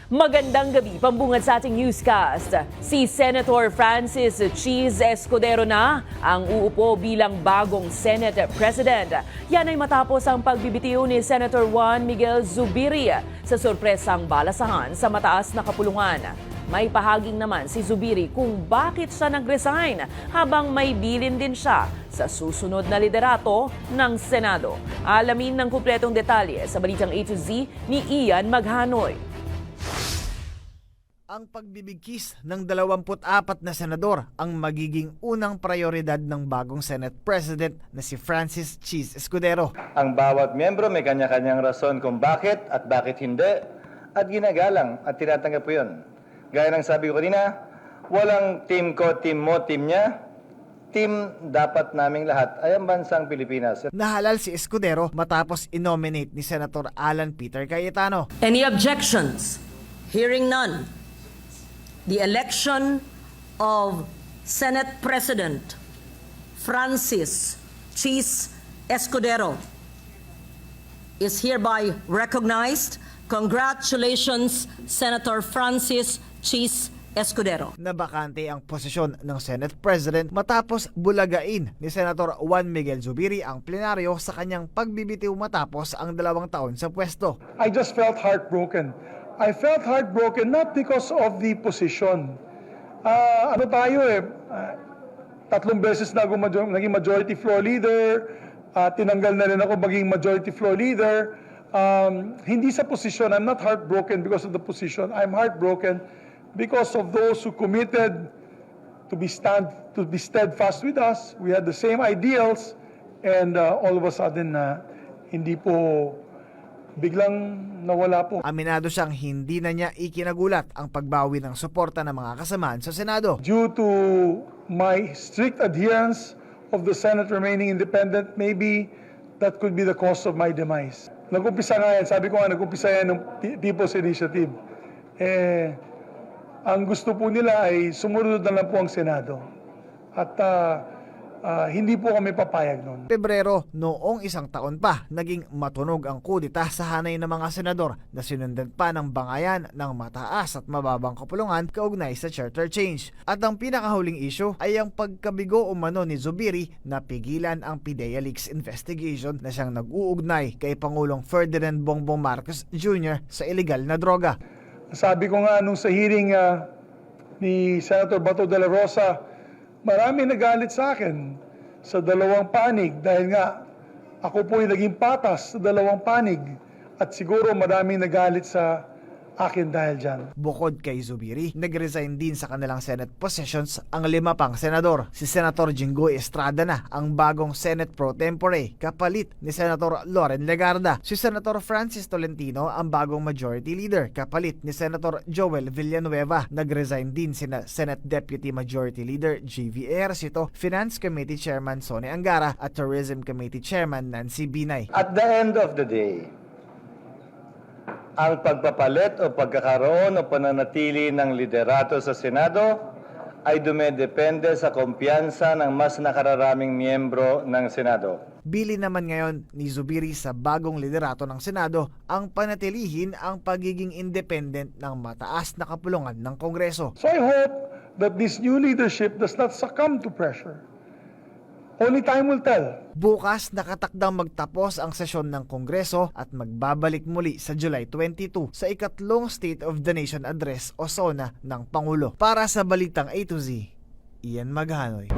Magandang gabi, pambungad sa ating newscast. Si Senator Francis Cheese Escudero na ang uupo bilang bagong Senate President. Yan ay matapos ang pagbibitiw ni Senator Juan Miguel Zubiri sa sorpresang balasahan sa mataas na kapulungan. May pahaging naman si Zubiri kung bakit siya nag-resign habang may bilin din siya sa susunod na liderato ng Senado. Alamin ng kumpletong detalye sa Balitang A to Z ni Ian Maghanoy. Ang pagbibigkis ng 24 na senador ang magiging unang prioridad ng bagong Senate President na si Francis Cheese Escudero. Ang bawat miyembro may kanya-kanyang rason kung bakit at bakit hindi at ginagalang at tinatanggap po yun. Gaya ng sabi ko kanina, walang team ko, team mo, team niya. Team dapat naming lahat ay ang bansang Pilipinas. Nahalal si Escudero matapos inominate ni Senator Alan Peter Cayetano. Any objections? Hearing none. The election of Senate President Francis Cheese Escudero is hereby recognized. Congratulations, Senator Francis Cheese Escudero. Nabakante ang posisyon ng Senate President matapos bulagain ni Senator Juan Miguel Zubiri ang plenaryo sa kanyang pagbibitiw matapos ang 2 taon sa pwesto. I just felt heartbroken. I felt heartbroken not because of the position. Tatlong beses na ako naging majority floor leader, tinanggal na rin ako maging majority floor leader. Hindi sa position, I'm not heartbroken because of the position. I'm heartbroken because of those who committed to be steadfast with us. We had the same ideals, and all of a sudden, hindi po biglang nawala po. Aminado siyang hindi na niya ikinagulat ang pagbawi ng suporta ng mga kasamaan sa Senado. Due to my strict adherence of the Senate remaining independent, maybe that could be the cause of my demise. Nag-umpisa nga yan, sabi ko nga, nag-umpisa yan ng People's Initiative. Ang gusto po nila ay sumunod na lang po ang Senado. At hindi po kami papayag noon. Pebrero, noong 1 taon pa, naging matunog ang kudita sa hanay ng mga senador na sinundan pa ng bangayan ng mataas at mababang kapulungan kaugnay sa charter change. At ang pinakahuling issue ay ang pagkabigo umano ni Zubiri na pigilan ang PIDEA Leaks investigation na siyang nag-uugnay kay Pangulong Ferdinand Bongbong Marcos Jr. sa illegal na droga. Sabi ko nga nung sa hearing ni Senator Bato de la Rosa, marami nagalit sa akin sa 2 panig dahil nga ako po ay naging patas sa 2 panig at siguro maraming nagalit sa akin dahil dyan. Bukod kay Zubiri, nag-resign din sa kanilang Senate positions ang 5 pang senador. Si Senator Jinggoy Estrada na ang bagong Senate Pro Tempore, kapalit ni Senator Loren Legarda. Si Senator Francis Tolentino ang bagong Majority Leader, kapalit ni Senator Joel Villanueva. Nag-resign din sina Senate Deputy Majority Leader J.V. Ejercito, Finance Committee Chairman Sonny Angara at Tourism Committee Chairman Nancy Binay. At the end of the day, ang pagpapalit o pagkakaroon o pananatili ng liderato sa Senado ay dumedepende sa kumpiyansa ng mas nakararaming miyembro ng Senado. Bili naman ngayon ni Zubiri sa bagong liderato ng Senado ang panatilihin ang pagiging independent ng mataas na kapulungan ng Kongreso. So I hope that this new leadership does not succumb to pressure. Only time will tell. Bukas nakatakdang magtapos ang sesyon ng Kongreso at magbabalik muli sa July 22 sa ikatlong State of the Nation Address o SONA ng Pangulo. Para sa Balitang A to Z, Ian Maghanoy.